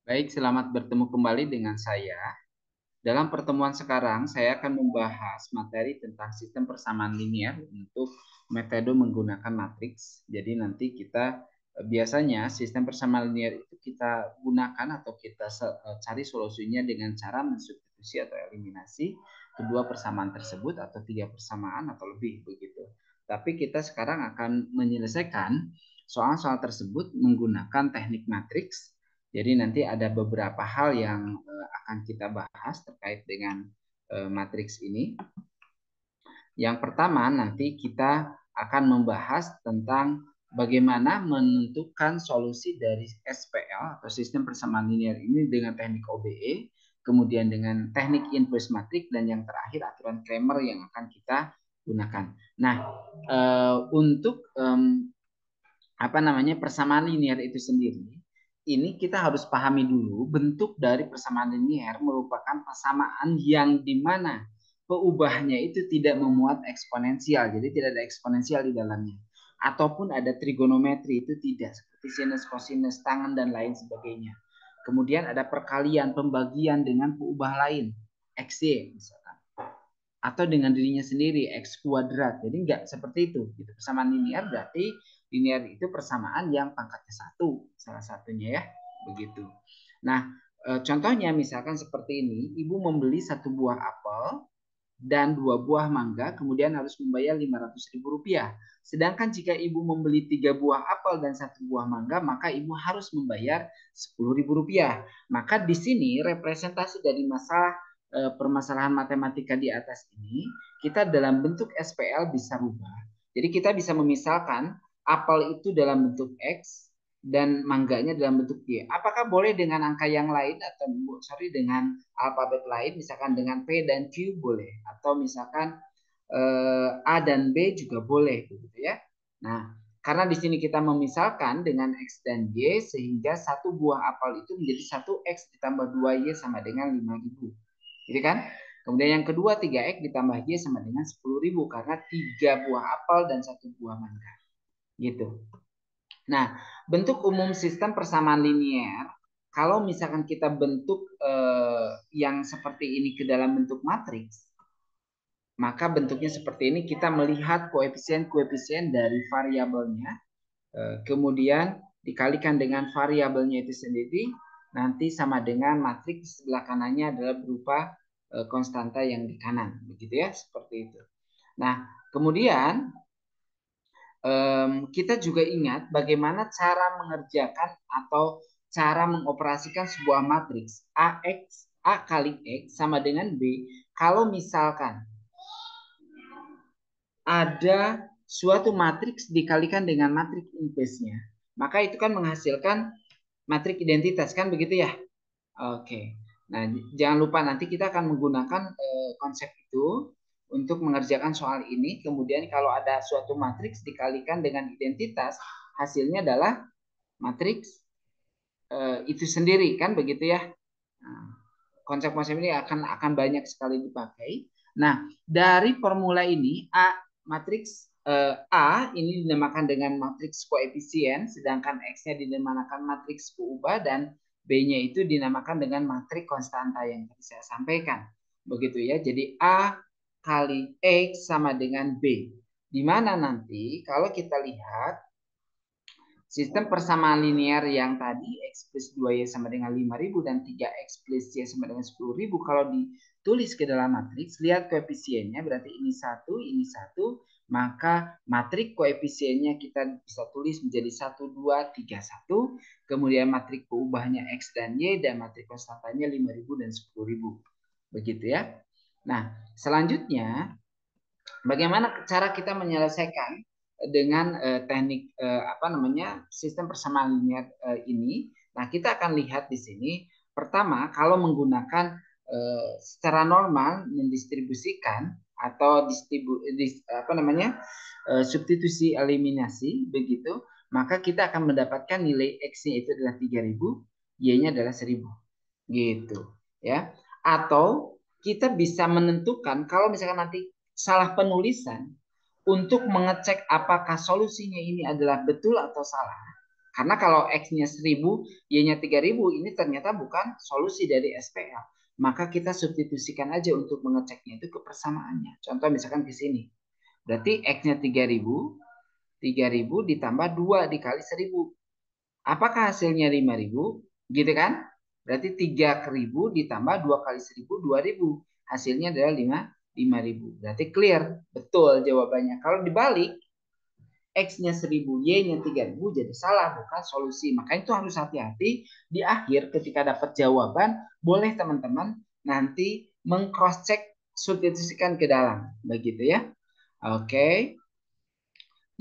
Baik, selamat bertemu kembali dengan saya. Dalam pertemuan sekarang, saya akan membahas materi tentang sistem persamaan linear untuk metode menggunakan matriks. Jadi nanti kita biasanya sistem persamaan linear itu kita gunakan atau kita cari solusinya dengan cara mensubstitusi atau eliminasi kedua persamaan tersebut atau tiga persamaan atau lebih begitu. Tapi kita sekarang akan menyelesaikan soal-soal tersebut menggunakan teknik matriks. Jadi nanti ada beberapa hal yang akan kita bahas terkait dengan matriks ini. Yang pertama nanti kita akan membahas tentang bagaimana menentukan solusi dari SPL atau sistem persamaan linear ini dengan teknik OBE, kemudian dengan teknik inverse matrix, dan yang terakhir aturan Cramer yang akan kita gunakan. Nah, untuk persamaan linear itu sendiri, ini kita harus pahami dulu bentuk dari persamaan linear merupakan persamaan yang dimana peubahnya itu tidak memuat eksponensial, jadi tidak ada eksponensial di dalamnya, ataupun ada trigonometri, itu tidak, seperti sinus, kosinus, tangen dan lain sebagainya. Kemudian ada perkalian, pembagian dengan peubah lain, XY misalkan, atau dengan dirinya sendiri x kuadrat. Jadi enggak seperti itu gitu. Persamaan linear berarti linear itu persamaan yang pangkatnya satu, salah satunya ya, begitu. Nah, contohnya misalkan seperti ini, ibu membeli satu buah apel dan dua buah mangga, kemudian harus membayar Rp500.000. Sedangkan jika ibu membeli 3 buah apel dan satu buah mangga, maka ibu harus membayar Rp10.000. Maka di sini representasi dari masalah permasalahan matematika di atas ini, kita dalam bentuk SPL bisa rubah. Jadi kita bisa memisalkan apel itu dalam bentuk X dan mangganya dalam bentuk Y. Apakah boleh dengan angka yang lain atau dengan alfabet lain, misalkan dengan P dan Q boleh, atau misalkan A dan B juga boleh, begitu ya. Nah, karena di sini kita memisalkan dengan X dan Y, sehingga satu buah apel itu menjadi 1X ditambah 2Y sama dengan 5.000. Jadi kan? Kemudian yang kedua 3X ditambah Y sama dengan 10.000 karena 3 buah apel dan satu buah mangga. Gitu. Nah, bentuk umum sistem persamaan linear, kalau misalkan kita bentuk yang seperti ini ke dalam bentuk matriks, maka bentuknya seperti ini, kita melihat koefisien-koefisien dari variabelnya, kemudian dikalikan dengan variabelnya itu sendiri, nanti sama dengan matriks sebelah kanannya adalah berupa konstanta yang di kanan, begitu ya, seperti itu. Nah, kemudian kita juga ingat bagaimana cara mengerjakan atau cara mengoperasikan sebuah matriks A kali X sama dengan B kalau misalkan ada suatu matriks dikalikan dengan matriks inverse-nya, maka itu kan menghasilkan matriks identitas, kan begitu ya? Oke. Nah, jangan lupa nanti kita akan menggunakan konsep itu untuk mengerjakan soal ini. Kemudian kalau ada suatu matriks dikalikan dengan identitas, hasilnya adalah matriks itu sendiri, kan begitu ya? Nah, konsep-konsep ini akan banyak sekali dipakai. Nah, dari formula ini matriks A ini dinamakan dengan matriks koefisien, sedangkan X-nya dinamakan matriks peubah, dan B-nya itu dinamakan dengan matriks konstanta yang tadi saya sampaikan. Begitu ya. Jadi A kali X sama dengan B. Di mana nanti kalau kita lihat sistem persamaan linear yang tadi X plus 2Y sama dengan 5.000 dan 3X plus Y sama dengan 10.000, kalau ditulis ke dalam matriks, lihat koefisiennya, berarti ini 1, maka matriks koefisiennya kita bisa tulis menjadi 1, 2, 3, 1. Kemudian matriks peubahnya X dan Y, dan matriks konstantanya 5.000 dan 10.000. Begitu ya. Nah, selanjutnya bagaimana cara kita menyelesaikan dengan teknik sistem persamaan linear ini? Nah, kita akan lihat di sini. Pertama, kalau menggunakan secara normal mendistribusikan atau substitusi eliminasi begitu, maka kita akan mendapatkan nilai X-nya itu adalah 3.000, Y-nya adalah 1.000. Gitu, ya. Atau kita bisa menentukan kalau misalkan nanti salah penulisan, untuk mengecek apakah solusinya ini adalah betul atau salah. Karena kalau X-nya 1000, Y-nya 3000, ini ternyata bukan solusi dari SPL. Maka kita substitusikan aja untuk mengeceknya itu ke persamaannya. Contoh misalkan ke sini. Berarti X-nya 3000, 3000 ditambah 2 dikali 1000. Apakah hasilnya 5000? Gitu kan? Berarti 3000 ditambah 2 kali 1000, 2000. Hasilnya adalah 5000. Berarti clear. Betul jawabannya. Kalau dibalik, X-nya 1000, Y-nya 3000 jadi salah, bukan solusi. Makanya itu harus hati-hati di akhir ketika dapat jawaban, boleh teman-teman nanti meng-cross check, substitusikan ke dalam. Begitu ya. Oke.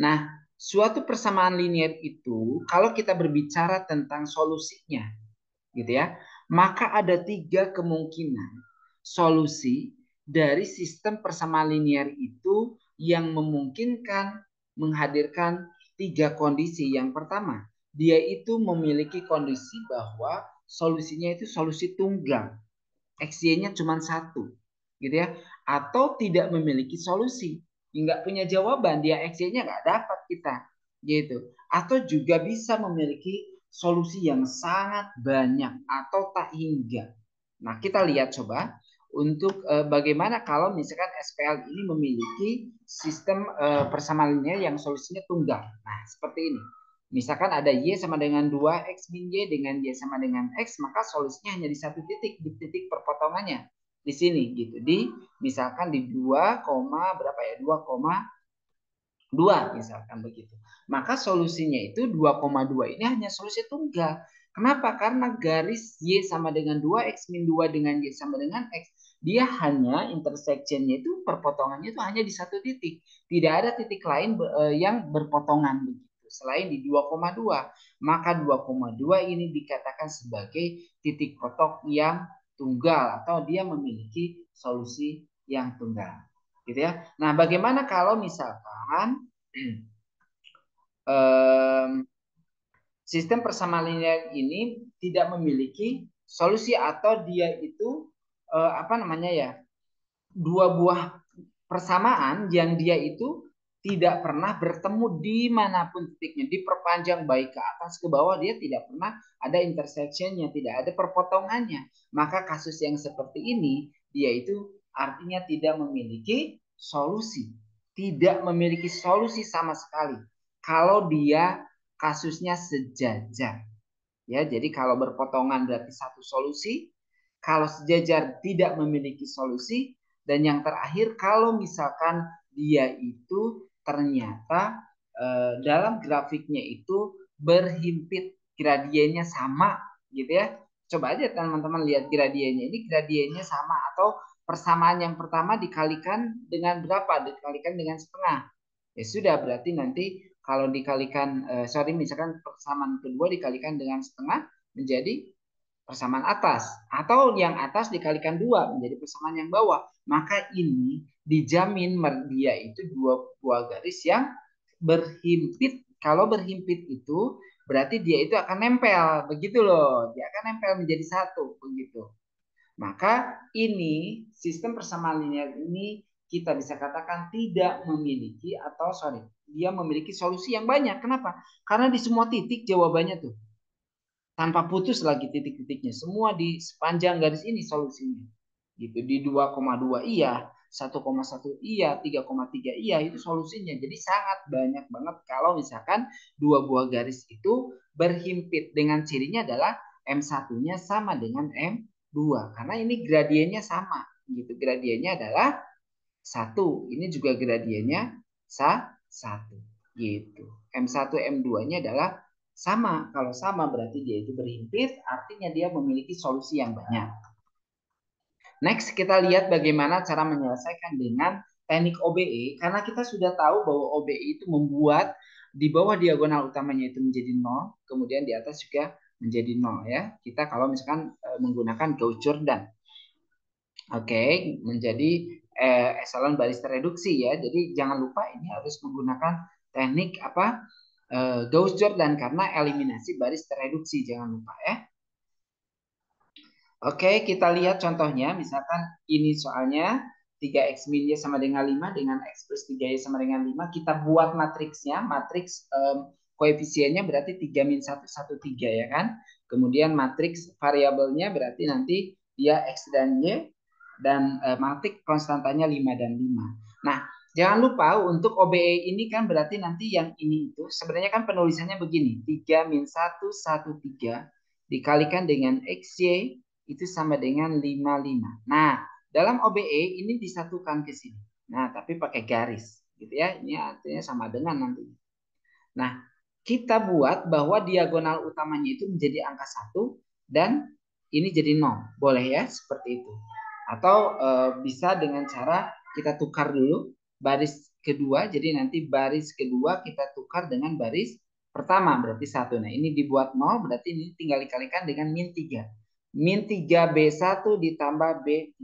Nah, suatu persamaan linier itu kalau kita berbicara tentang solusinya, gitu ya, maka ada 3 kemungkinan solusi dari sistem persamaan linier itu yang memungkinkan menghadirkan 3 kondisi. Yang pertama, dia itu memiliki kondisi bahwa solusinya itu solusi tunggal, XY-nya cuma 1, gitu ya, atau tidak memiliki solusi, nggak punya jawaban, dia XY-nya nggak dapat kita, gitu. Atau juga bisa memiliki solusi yang sangat banyak atau tak hingga. Nah, kita lihat coba untuk bagaimana kalau misalkan SPL ini memiliki sistem persamaan linear yang solusinya tunggal. Nah, seperti ini. Misalkan ada Y sama dengan 2X min Y dengan Y sama dengan X, maka solusinya hanya di satu titik, di titik perpotongannya. Di sini gitu. Misalkan di 2, berapa ya? 2 misalkan begitu. Maka solusinya itu 2,2 ini hanya solusi tunggal. Kenapa? Karena garis Y sama dengan 2, X min 2 dengan Y sama dengan X. Dia hanya intersectionnya itu, perpotongannya itu hanya di satu titik. Tidak ada titik lain yang berpotongan begitu. Selain di 2,2. Maka 2,2 ini dikatakan sebagai titik potok yang tunggal atau dia memiliki solusi yang tunggal. Gitu ya. Nah, bagaimana kalau misalkan sistem persamaan linear ini tidak memiliki solusi atau dia itu apa namanya ya, dua buah persamaan yang dia itu tidak pernah bertemu dimanapun titiknya, diperpanjang baik ke atas ke bawah, dia tidak pernah ada intersectionnya, tidak ada perpotongannya. Maka kasus yang seperti ini dia itu artinya tidak memiliki solusi, tidak memiliki solusi sama sekali kalau dia kasusnya sejajar. Ya, jadi kalau berpotongan berarti satu solusi, kalau sejajar tidak memiliki solusi, dan yang terakhir kalau misalkan dia itu ternyata dalam grafiknya itu berhimpit, gradiennya sama gitu ya. Coba aja teman-teman lihat gradiennya, ini gradiennya sama atau persamaan yang pertama dikalikan dengan berapa? Dikalikan dengan setengah. Ya sudah, berarti nanti kalau dikalikan misalkan persamaan kedua dikalikan dengan setengah menjadi persamaan atas, atau yang atas dikalikan 2 menjadi persamaan yang bawah, maka ini dijamin dia itu dua buah garis yang berhimpit. Kalau berhimpit itu berarti dia itu akan nempel begitu loh, dia akan nempel menjadi satu begitu. Maka ini sistem persamaan linear ini kita bisa katakan tidak memiliki atau dia memiliki solusi yang banyak. Kenapa? Karena di semua titik jawabannya tuh tanpa putus lagi titik-titiknya. Semua di sepanjang garis ini solusinya. Gitu. Di 2,2 iya, 1,1 iya, 3,3 iya, itu solusinya. Jadi sangat banyak banget kalau misalkan dua buah garis itu berhimpit, dengan cirinya adalah M1-nya sama dengan M2. Karena ini gradiennya sama. Gitu. Gradiennya adalah 1. Ini juga gradiennya 1. Gitu. M1, M2-nya adalah sama. Kalau sama berarti dia itu berhimpit, artinya dia memiliki solusi yang banyak. Next, kita lihat bagaimana cara menyelesaikan dengan teknik OBE. Karena kita sudah tahu bahwa OBE itu membuat di bawah diagonal utamanya itu menjadi 0, kemudian di atas juga menjadi 0 ya. Kita kalau misalkan menggunakan Gauss-Jordan. Oke, menjadi eselon baris tereduksi ya. Jadi jangan lupa ini harus menggunakan teknik apa? Gauss-Jordan karena eliminasi baris tereduksi, jangan lupa ya. Oke, kita lihat contohnya. Misalkan ini soalnya 3x min y sama dengan 5 dengan x plus 3y sama dengan 5. Kita buat matriksnya, matriks koefisiennya berarti 3 min 1, 1, 3 ya kan. Kemudian matriks variabelnya berarti nanti dia X dan Y, dan matriks konstantanya 5 dan 5. Nah, jangan lupa untuk OBE ini kan berarti nanti yang ini itu sebenarnya kan penulisannya begini. 3 min 1, 1, 3 dikalikan dengan XY itu sama dengan 5, 5. Nah, dalam OBE ini disatukan ke sini. Nah, tapi pakai garis gitu ya. Ini artinya sama dengan nanti. Nah, kita buat bahwa diagonal utamanya itu menjadi angka 1 dan ini jadi 0. Boleh ya, seperti itu. Atau bisa dengan cara kita tukar dulu baris kedua. Jadi nanti baris kedua kita tukar dengan baris pertama, berarti 1. Nah, ini dibuat 0, berarti ini tinggal dikalikan dengan min 3. Min 3B1 ditambah B3.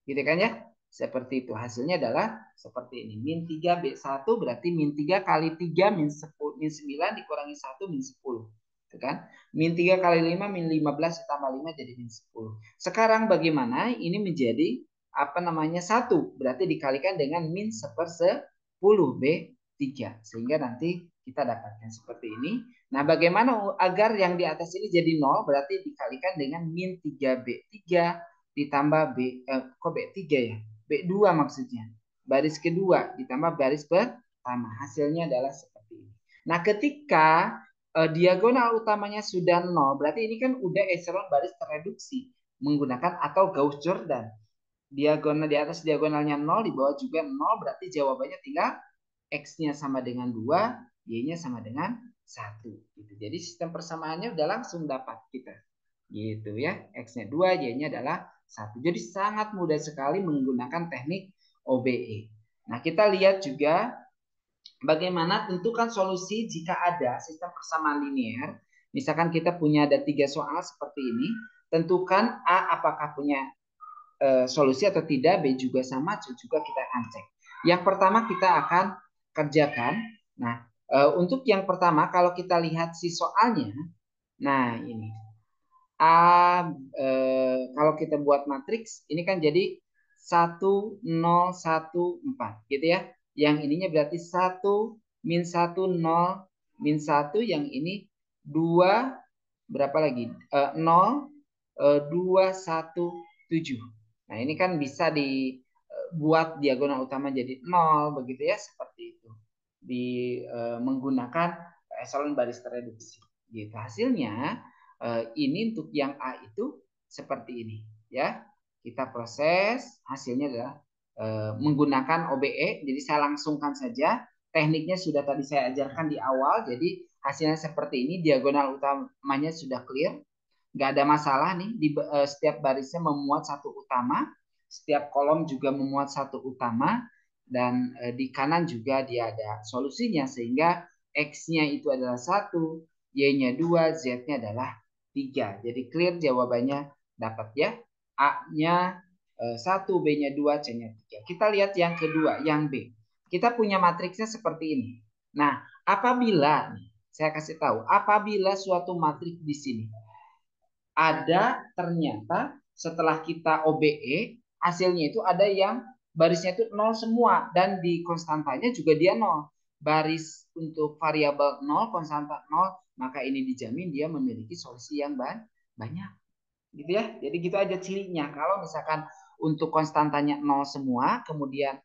Gitu kan ya? Seperti itu. Hasilnya adalah seperti ini. Min 3B1 berarti min 3 kali 3 min 10, min 9 dikurangi 1 min 10. Itu kan? Min 3 kali 5 min 15 ditambah 5 jadi min 10. Sekarang bagaimana? Ini menjadi apa namanya 1. Berarti dikalikan dengan min 1/10 B3. Sehingga nanti kita dapatkan seperti ini. Nah, bagaimana agar yang di atas ini jadi 0? Berarti dikalikan dengan min 3B3 ditambah kok B3 ya? B2 maksudnya. Baris kedua ditambah baris pertama. Hasilnya adalah seperti ini. Nah, ketika diagonal utamanya sudah 0, berarti ini kan udah echelon baris tereduksi menggunakan atau Gauss-Jordan. Diagonal di atas diagonalnya 0, di bawah juga 0, berarti jawabannya tinggal X-nya sama dengan 2, Y-nya sama dengan 1. Gitu. Jadi sistem persamaannya udah langsung dapat kita. Gitu ya. X-nya 2, Y-nya adalah 1. Jadi sangat mudah sekali menggunakan teknik OBE. Nah, kita lihat juga bagaimana tentukan solusi jika ada sistem persamaan linear. Misalkan kita punya ada 3 soal seperti ini. Tentukan A apakah punya solusi atau tidak, B juga sama, C juga kita akan cek. Yang pertama kita akan kerjakan. Nah, untuk yang pertama kalau kita lihat si soalnya, nah ini A kalau kita buat matriks ini kan jadi 1 0 1 4 gitu ya. Yang ininya berarti 1 min 1 0 min 1, yang ini 2 berapa lagi? 0 2 1 7. Nah, ini kan bisa dibuat diagonal utama jadi 0 begitu ya, seperti itu. Menggunakan echelon baris tereduksi. Gitu. Hasilnya ini untuk yang A itu seperti ini ya. Kita proses, hasilnya adalah menggunakan OBE. Jadi saya langsungkan saja. Tekniknya sudah tadi saya ajarkan di awal. Jadi hasilnya seperti ini. Diagonal utamanya sudah clear. Nggak ada masalah nih. Setiap barisnya memuat satu utama. Setiap kolom juga memuat satu utama. Dan di kanan juga dia ada solusinya. Sehingga X-nya itu adalah 1, Y-nya 2, Z-nya adalah 3. Jadi clear jawabannya dapat ya. A-nya 1, B-nya 2, C-nya 3. Kita lihat yang kedua, yang B. Kita punya matriksnya seperti ini. Nah, apabila saya kasih tahu, apabila suatu matriks di sini ada ternyata setelah kita OBE hasilnya itu ada yang barisnya itu 0 semua dan di konstantanya juga dia 0. Baris untuk variabel 0, konstanta 0, maka ini dijamin dia memiliki solusi yang banyak. Gitu ya. Jadi gitu aja cirinya. Kalau misalkan untuk konstantanya 0 semua, kemudian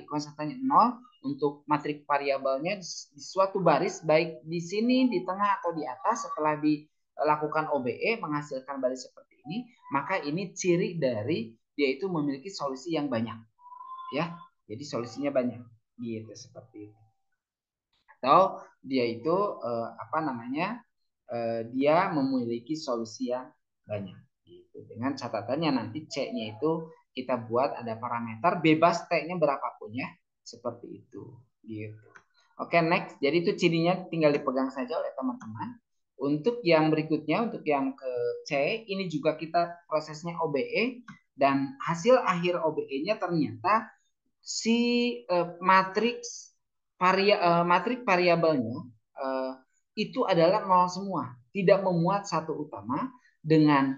konstantanya 0 untuk matriks variabelnya di suatu baris baik di sini, di tengah atau di atas setelah dilakukan OBE menghasilkan baris seperti ini, maka ini ciri dari dia itu memiliki solusi yang banyak. Ya. Jadi solusinya banyak. Gitu seperti itu. Atau dia itu dia memiliki solusi yang banyak. Gitu. Dengan catatannya nanti C-nya itu kita buat ada parameter bebas T-nya berapapun ya. Seperti itu. Gitu. Oke, next. Jadi itu cirinya tinggal dipegang saja oleh teman-teman. Untuk yang berikutnya, untuk yang ke C, ini juga kita prosesnya OBE dan hasil akhir OBE-nya ternyata si matriks variabelnya itu adalah 0 semua, tidak memuat satu utama dengan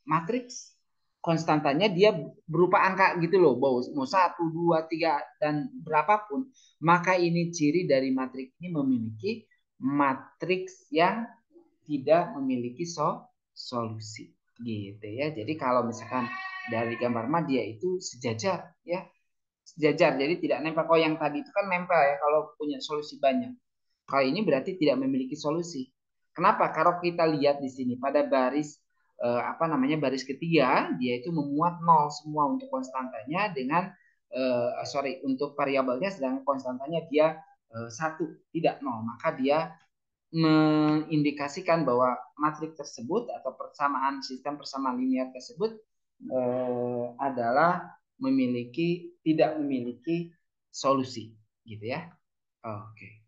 matriks konstantanya dia berupa angka gitu loh, mau 1, 2, 3 dan berapapun, maka ini ciri dari matriks ini memiliki matriks yang tidak memiliki solusi gitu ya. Jadi kalau misalkan dari gambar mah dia itu sejajar ya, sejajar. Jadi tidak nempel. Kalau yang tadi itu kan nempel ya kalau punya solusi banyak. Kalau ini berarti tidak memiliki solusi. Kenapa? Kalau kita lihat di sini pada baris baris ketiga dia itu memuat nol semua untuk konstantanya dengan untuk variabelnya, sedangkan konstantanya dia satu tidak nol, maka dia mengindikasikan bahwa matriks tersebut atau persamaan sistem persamaan linear tersebut adalah tidak memiliki solusi gitu ya. Oke.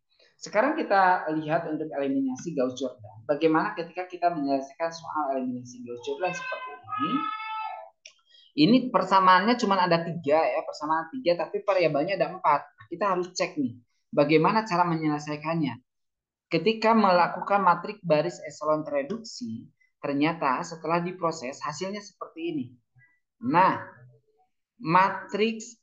Sekarang kita lihat untuk eliminasi Gauss-Jordan. Bagaimana ketika kita menyelesaikan soal eliminasi Gauss-Jordan seperti ini? Ini persamaannya cuma ada 3 ya, persamaan 3 tapi variabelnya ada 4. Kita harus cek nih, bagaimana cara menyelesaikannya. Ketika melakukan matriks baris eselon tereduksi, ternyata setelah diproses hasilnya seperti ini. Nah, matriks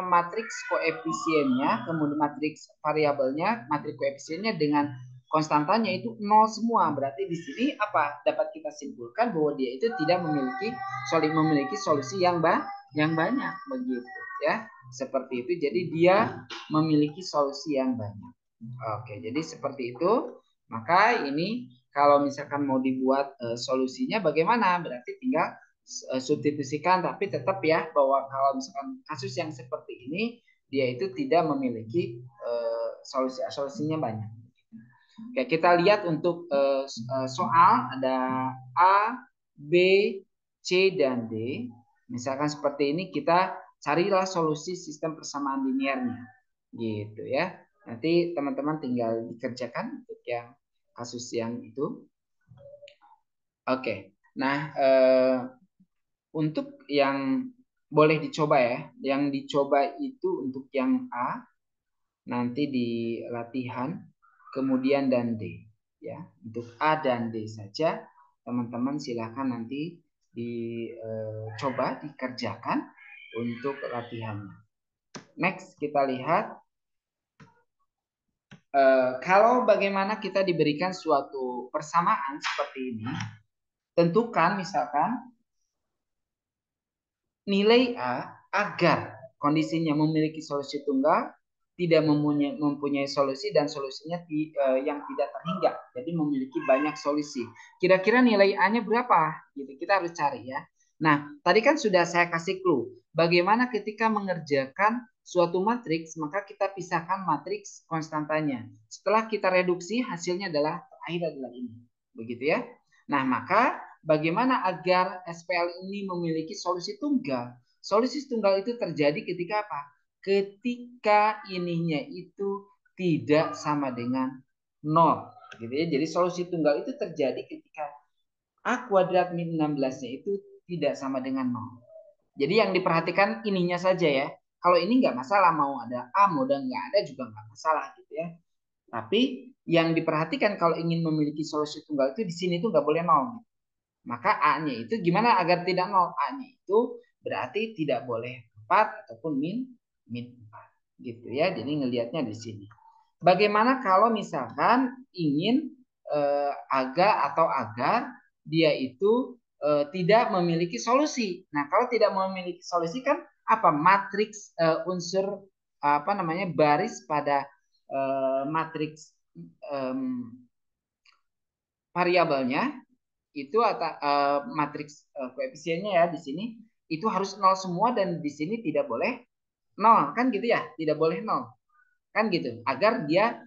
matriks koefisiennya, kemudian matriks variabelnya, matriks koefisiennya dengan konstantanya itu nol semua. Berarti di sini apa dapat kita simpulkan bahwa dia itu tidak memiliki solusi yang banyak begitu ya. Seperti itu. Jadi dia memiliki solusi yang banyak. Oke, jadi seperti itu. Maka ini kalau misalkan mau dibuat solusinya bagaimana? Berarti tinggal substitusikan, tapi tetap ya bahwa kalau misalkan kasus yang seperti ini dia itu tidak memiliki solusinya banyak. Oke, kita lihat untuk soal ada A, B, C dan D. Misalkan seperti ini kita carilah solusi sistem persamaan linearnya. Gitu ya. Nanti teman-teman tinggal dikerjakan untuk yang kasus yang itu. Oke. Nah, untuk yang boleh dicoba ya, yang dicoba itu untuk yang A nanti di latihan, kemudian dan D ya. Untuk A dan D saja teman-teman silakan nanti dicoba dikerjakan untuk latihannya. Next kita lihat kalau bagaimana kita diberikan suatu persamaan seperti ini, tentukan misalkan nilai A agar kondisinya memiliki solusi tunggal, tidak mempunyai solusi dan solusinya yang tidak terhingga. Jadi memiliki banyak solusi. Kira-kira nilai A-nya berapa? Gitu. Kita harus cari ya. Nah, tadi kan sudah saya kasih clue. Bagaimana ketika mengerjakan suatu matriks, maka kita pisahkan matriks konstantanya. Setelah kita reduksi, hasilnya terakhir adalah ini. Begitu ya. Nah, maka bagaimana agar SPL ini memiliki solusi tunggal? Solusi tunggal itu terjadi ketika apa? Ketika ininya itu tidak sama dengan 0. Gitu ya. Jadi solusi tunggal itu terjadi ketika A kuadrat min 16-nya itu tidak sama dengan 0. Jadi yang diperhatikan ininya saja ya. Kalau ini nggak masalah, mau ada A, mau ada nggak ada juga nggak masalah gitu ya. Tapi yang diperhatikan kalau ingin memiliki solusi tunggal itu di sini tuh nggak boleh 0. Maka A-nya itu gimana agar tidak 0? A-nya itu berarti tidak boleh 4 ataupun min 4. Gitu ya. Jadi ngelihatnya di sini. Bagaimana kalau misalkan ingin agar dia itu tidak memiliki solusi. Nah, kalau tidak memiliki solusi kan apa? Matriks unsur baris pada matriks variabelnya itu atau matriks koefisiennya ya di sini itu harus nol semua dan di sini tidak boleh nol kan gitu ya, tidak boleh nol kan gitu agar dia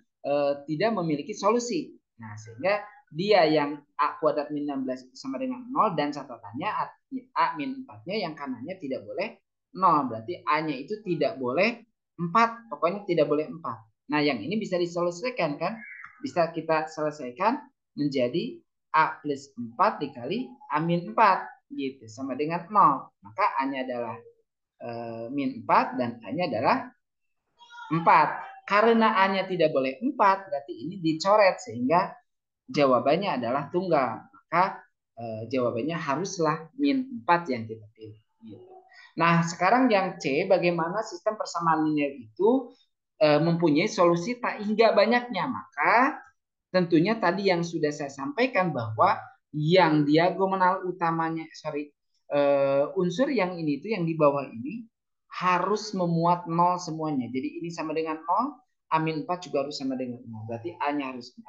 tidak memiliki solusi. Nah, sehingga dia yang A kuadrat min 16 itu sama dengan 0 dan catatannya A min 4-nya yang kanannya tidak boleh 0. Berarti A-nya itu tidak boleh 4. Pokoknya tidak boleh 4. Nah, yang ini bisa diselesaikan kan? Bisa kita selesaikan menjadi A plus 4 dikali A min 4. Gitu. Sama dengan 0. Maka A-nya adalah min 4 dan A-nya adalah 4. Karena A-nya tidak boleh 4, berarti ini dicoret sehingga jawabannya adalah tunggal. Maka Jawabannya haruslah min 4 yang kita pilih. Gitu. Nah, sekarang yang C, bagaimana sistem persamaan linear itu mempunyai solusi tak hingga banyaknya. Maka tentunya tadi yang sudah saya sampaikan bahwa yang diagonal utamanya, unsur yang ini itu yang di bawah ini harus memuat 0 semuanya. Jadi ini sama dengan 0, A-4 juga harus sama dengan 0. Berarti A-nya harus 4.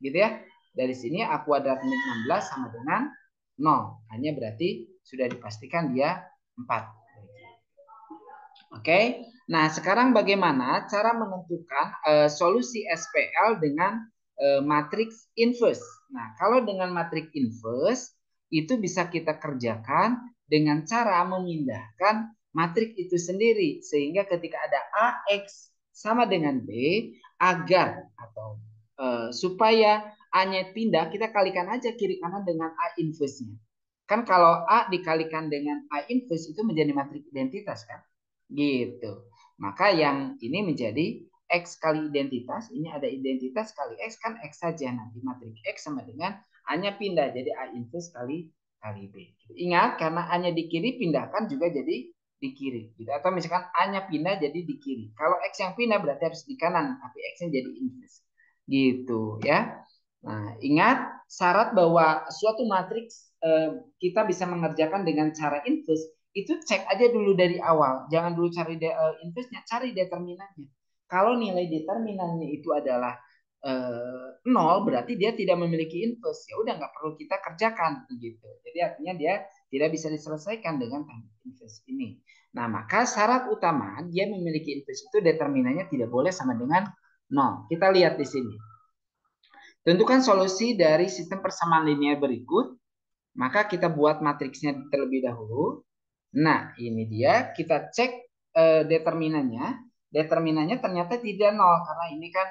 Gitu ya. Dari sini A kuadrat min 16 sama dengan 0. Hanya berarti sudah dipastikan dia 4. Oke. Nah, sekarang bagaimana cara menentukan solusi SPL dengan matriks inverse. Nah, kalau dengan matriks inverse itu bisa kita kerjakan dengan cara memindahkan matriks itu sendiri sehingga ketika ada AX sama dengan B agar atau supaya A-nya pindah, kita kalikan aja kiri kanan dengan A inverse-nya. Kan kalau A dikalikan dengan A inverse itu menjadi matriks identitas kan? Gitu. Maka yang ini menjadi X kali identitas, ini ada identitas kali X kan X saja. Nanti matriks X sama dengan A-nya pindah jadi A inverse kali B. Ingat karena A-nya di kiri pindahkan juga jadi di kiri. Gitu. Atau misalkan A-nya pindah jadi di kiri. Kalau X yang pindah berarti harus di kanan, tapi X-nya jadi inverse. Gitu ya. Nah, ingat syarat bahwa suatu matriks kita bisa mengerjakan dengan cara inverse itu cek aja dulu dari awal. Jangan dulu cari inverse-nya, cari determinannya. Kalau nilai determinannya itu adalah 0, berarti dia tidak memiliki inverse. Ya udah nggak perlu kita kerjakan gitu. Jadi artinya dia tidak bisa diselesaikan dengan teknik inverse ini. Nah, maka syarat utama dia memiliki inverse itu determinannya tidak boleh sama dengan 0. Kita lihat di sini. Tentukan solusi dari sistem persamaan linear berikut. Maka kita buat matriksnya terlebih dahulu. Nah, ini dia. Kita cek determinannya. Determinannya ternyata tidak 0. Karena ini kan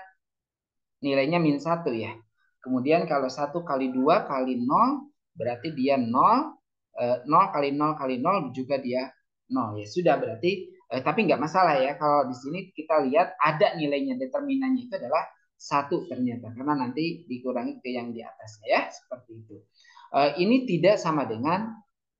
nilainya min 1 ya. Kemudian kalau 1 kali 2 kali 0, berarti dia 0. 0 kali 0 kali 0 juga dia 0. Ya sudah berarti, tapi nggak masalah ya. Kalau di sini kita lihat ada nilainya. Determinannya itu adalah 1 ternyata. Karena nanti dikurangi ke yang di atasnya ya. Seperti itu. Ini tidak sama dengan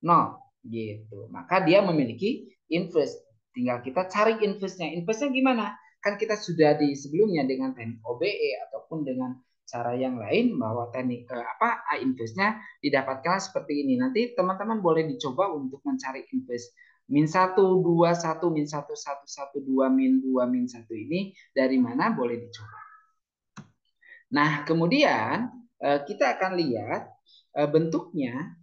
0 gitu. Maka dia memiliki inverse. Tinggal kita cari inverse-nya. Inverse-nya gimana? Kan kita sudah di sebelumnya dengan teknik OBE ataupun dengan cara yang lain bahwa teknik A inverse-nya didapatkan seperti ini. Nanti teman-teman boleh dicoba untuk mencari inverse min 1 2 1 min 1 1 1 2 min 2 min 1 ini dari mana boleh dicoba. Nah, kemudian kita akan lihat bentuknya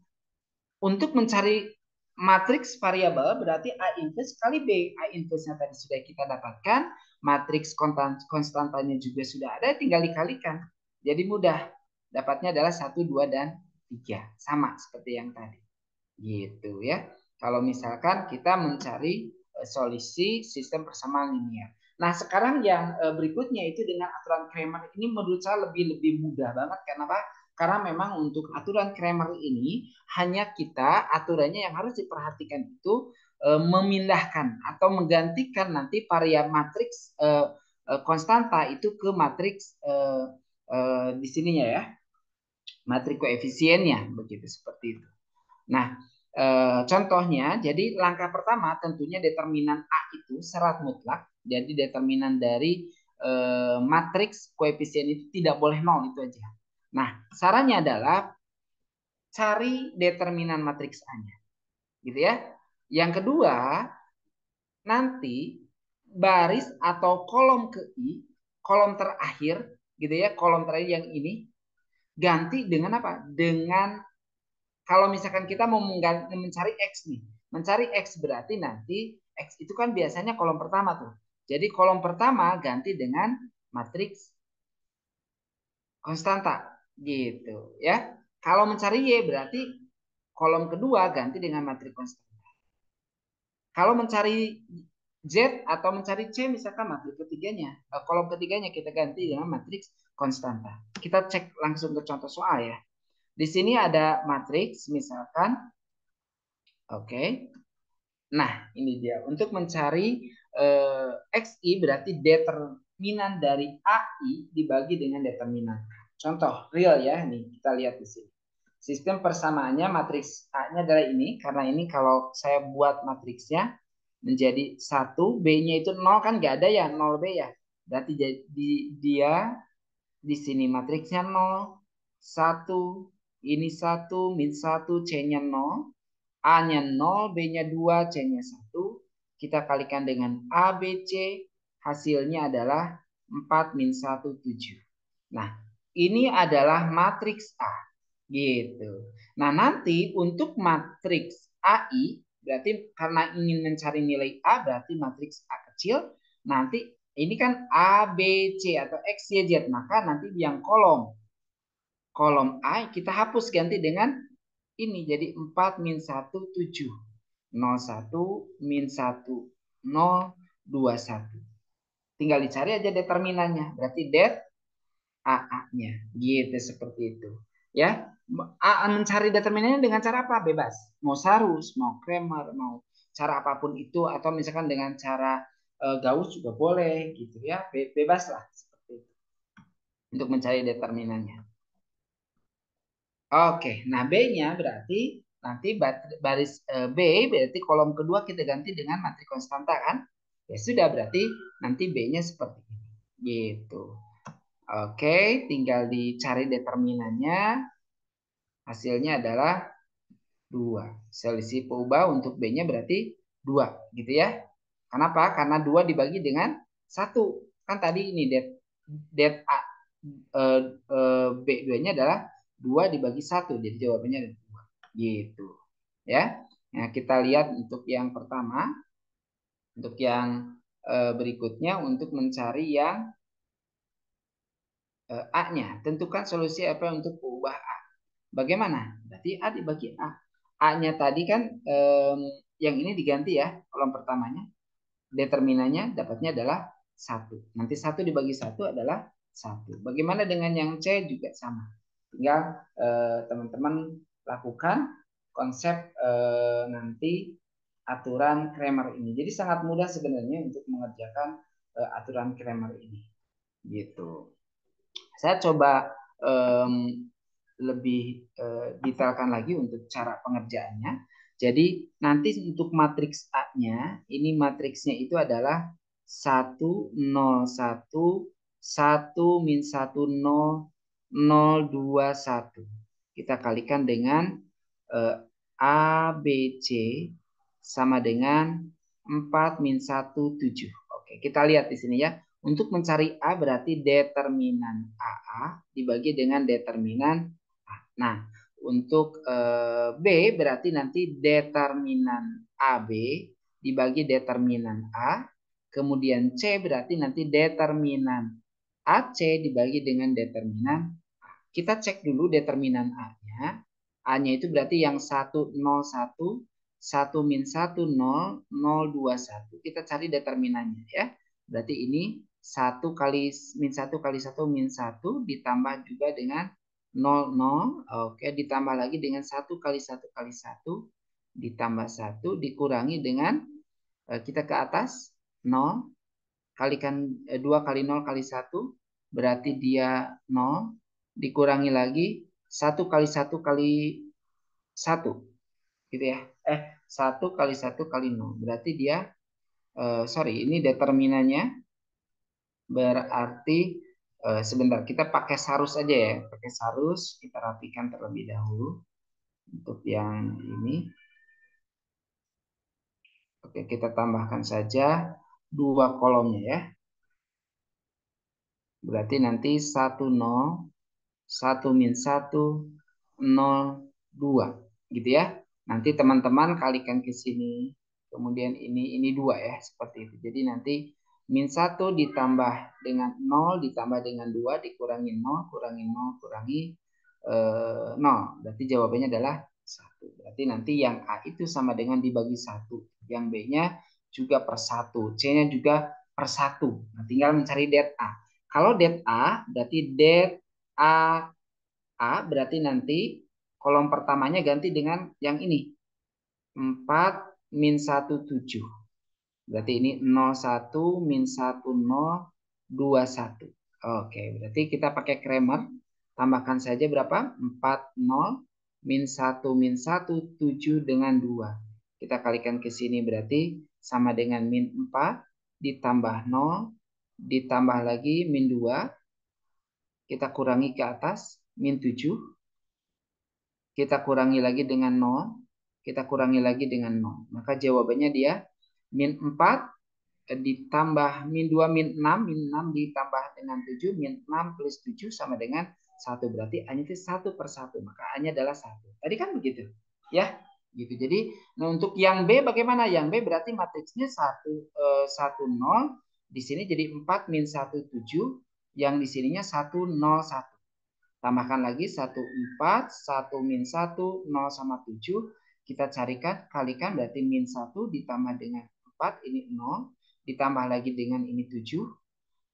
untuk mencari matriks variabel berarti A inverse kali B. A inverse-nya tadi sudah kita dapatkan, matriks konstantanya juga sudah ada, tinggal dikalikan. Jadi mudah. Dapatnya adalah 1, 2, dan 3. Sama seperti yang tadi. Gitu ya. Kalau misalkan kita mencari solusi sistem persamaan linear. Nah, sekarang yang berikutnya itu dengan aturan Cramer ini menurut saya lebih mudah banget. Kenapa? Karena memang untuk aturan Cramer ini hanya kita aturannya yang harus diperhatikan itu memindahkan atau menggantikan nanti variabel matriks konstanta itu ke matriks di sininya ya, matriks koefisiennya begitu seperti itu. Nah, contohnya, jadi langkah pertama tentunya determinan A itu syarat mutlak. Jadi determinan dari matriks koefisien itu tidak boleh 0 itu aja. Nah, sarannya adalah cari determinan matriks A-nya. Gitu ya. Yang kedua, nanti baris atau kolom ke I, kolom terakhir gitu ya, kolom terakhir yang ini ganti dengan apa? Dengan kalau misalkan kita mau mencari X nih, mencari X berarti nanti X itu kan biasanya kolom pertama tuh. Jadi kolom pertama ganti dengan matriks konstanta gitu ya. Kalau mencari Y berarti kolom kedua ganti dengan matriks konstanta. Kalau mencari Z atau mencari C misalkan matriks ketiganya, kolom ketiganya kita ganti dengan matriks konstanta. Kita cek langsung ke contoh soal ya. Di sini ada matriks misalkan, oke. Nah, ini dia. Untuk mencari XI berarti determinan dari AI dibagi dengan determinan A. Contoh real ya, nih kita lihat di sini. Sistem persamaannya matriks A-nya adalah ini. Karena ini kalau saya buat matriksnya menjadi 1, B-nya itu 0 kan nggak ada ya, 0B ya. Berarti dia di sini matriksnya 0, 1, ini 1, min 1, C-nya 0, A-nya 0, B-nya 2, C-nya 1. Kita kalikan dengan A, B, C, hasilnya adalah 4 min 1, 7. Nah, ini adalah matriks A. Gitu. Nah, nanti untuk matriks AI, berarti karena ingin mencari nilai A, berarti matriks A kecil, nanti ini kan A, B, C atau X, Y, Z. Maka nanti yang kolom A kita hapus ganti dengan ini. Jadi 4 min 1, 7. 01, min 1, 0, 21. Tinggal dicari aja determinannya. Berarti det AA-nya. Gitu, seperti itu. Ya, mencari determinannya dengan cara apa? Bebas. Mau Sarus, mau Kramer, mau cara apapun itu, atau misalkan dengan cara Gauss juga boleh gitu ya. Bebas lah seperti itu untuk mencari determinannya. Oke, nah B-nya berarti nanti baris B berarti kolom kedua kita ganti dengan matriks konstanta kan? Ya sudah, berarti nanti B-nya seperti ini. Gitu. Oke, tinggal dicari determinannya. Hasilnya adalah 2. Selisih peubah untuk B-nya berarti 2, gitu ya. Kenapa? Karena 2 dibagi dengan 1. Kan tadi ini det A, B2-nya adalah 2 dibagi 1. Jadi jawabannya ada 2. Gitu. Ya. Nah, kita lihat untuk yang pertama. Untuk yang berikutnya untuk mencari yang A-nya. Tentukan solusi apa untuk peubah A. Bagaimana? Berarti A dibagi A. A-nya tadi kan yang ini diganti ya, kolom pertamanya. Determinannya dapatnya adalah 1. Nanti 1 dibagi 1 adalah 1. Bagaimana dengan yang C juga sama. Tinggal teman-teman lakukan konsep nanti aturan Kramer ini. Jadi sangat mudah sebenarnya untuk mengerjakan aturan Kramer ini. Gitu. Saya coba lebih detailkan lagi untuk cara pengerjaannya. Jadi nanti untuk matriks A-nya, ini matriksnya itu adalah 1, 0, 1, 1, min 1, 0, 0, 2, 1. Kita kalikan dengan A, B, C sama dengan 4, min 1, 7. Oke, kita lihat di sini ya. Untuk mencari A berarti determinan AA dibagi dengan determinan A. Nah, untuk B berarti nanti determinan AB dibagi determinan A. Kemudian C berarti nanti determinan AC dibagi dengan determinan A. Kita cek dulu determinan A-nya. A-nya itu berarti yang 101, 1 min 1, 0, 0, 2, 1. Kita cari determinannya ya. Berarti ini 1 kali min 1 kali 1 min 1 ditambah juga dengan 0, 0. Oke, ditambah lagi dengan 1 kali 1 kali 1 ditambah 1 dikurangi dengan kita ke atas 0 kalikan 2 kali 0 kali 1 berarti dia 0 dikurangi lagi 1 kali 1 kali 1 gitu ya. 1 kali 1 kali 0 berarti dia sorry ini determinannya. Berarti sebentar kita pakai sarus aja ya. Pakai sarus kita rapikan terlebih dahulu untuk yang ini. Oke, kita tambahkan saja 2 kolomnya ya. Berarti nanti 1, 0, 1 min 1, 0, 2 gitu ya. Nanti teman-teman kalikan ke sini. Kemudian ini 2 ya, seperti itu. Jadi nanti min 1 ditambah dengan 0 ditambah dengan 2 dikurangi 0 kurangi 0 kurangi 0. Berarti jawabannya adalah 1. Berarti nanti yang A itu sama dengan dibagi 1. Yang B-nya juga per 1. C-nya juga per 1. Nah, tinggal mencari det A. Kalau det A berarti det A berarti nanti kolom pertamanya ganti dengan yang ini. 4 min 1, 7. Berarti ini 01 min 1, 0, 21. Oke, berarti kita pakai Kramer. Tambahkan saja berapa? 4, 0. min 1 min 1, 7 dengan 2. Kita kalikan ke sini berarti sama dengan min 4 ditambah 0 ditambah lagi min 2. Kita kurangi ke atas min 7. Kita kurangi lagi dengan 0. Kita kurangi lagi dengan 0. Maka jawabannya dia min 4 ditambah min 2 min 6. Min 6 ditambah dengan 7. Min 6 plus 7 sama dengan 1. Berarti A-nya itu 1 per 1. Maka A-nya adalah 1. Tadi kan begitu. Ya, gitu. Jadi nah untuk yang B bagaimana? Yang B berarti matriksnya 1 0. Di sini jadi 4 min 1 7. Yang di sininya 1 0 1. Tambahkan lagi 1 4, 1 min 1, 0 sama 7. Kita carikan, kalikan berarti min 1 ditambah dengan 4, ini 0. Ditambah lagi dengan ini 7.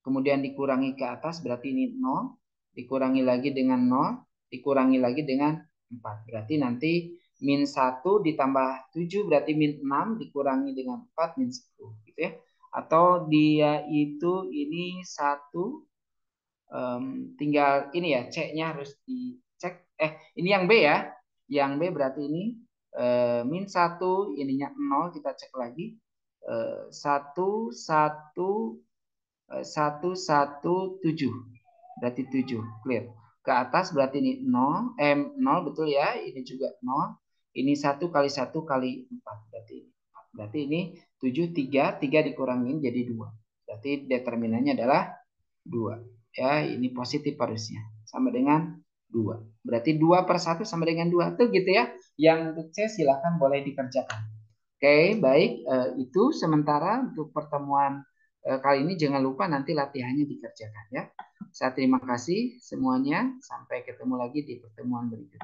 Kemudian dikurangi ke atas berarti ini 0. Dikurangi lagi dengan 0. Dikurangi lagi dengan 4. Berarti nanti min 1 ditambah 7 berarti min 6. Dikurangi dengan 4 min 10. Gitu ya. Atau dia itu ini 1. Tinggal ini ya, C-nya harus dicek. Ini yang B ya. Yang B berarti ini min 1, ininya 0, kita cek lagi. 1 1 1 1 7. Berarti 7, clear. Ke atas berarti ini 0, 0 betul ya, ini juga 0. Ini 1 kali 1 kali 4 berarti ini. Berarti ini 7 3 dikurangin jadi 2. Berarti determinannya adalah 2. Ya, ini positif harusnya. Sama dengan 2. Berarti 2 per 1 sama dengan 2. Tuh gitu ya. Yang untuk C silahkan boleh dikerjakan. Oke, baik. Itu sementara untuk pertemuan kali ini jangan lupa nanti latihannya dikerjakan ya. Saya terima kasih semuanya. Sampai ketemu lagi di pertemuan berikutnya.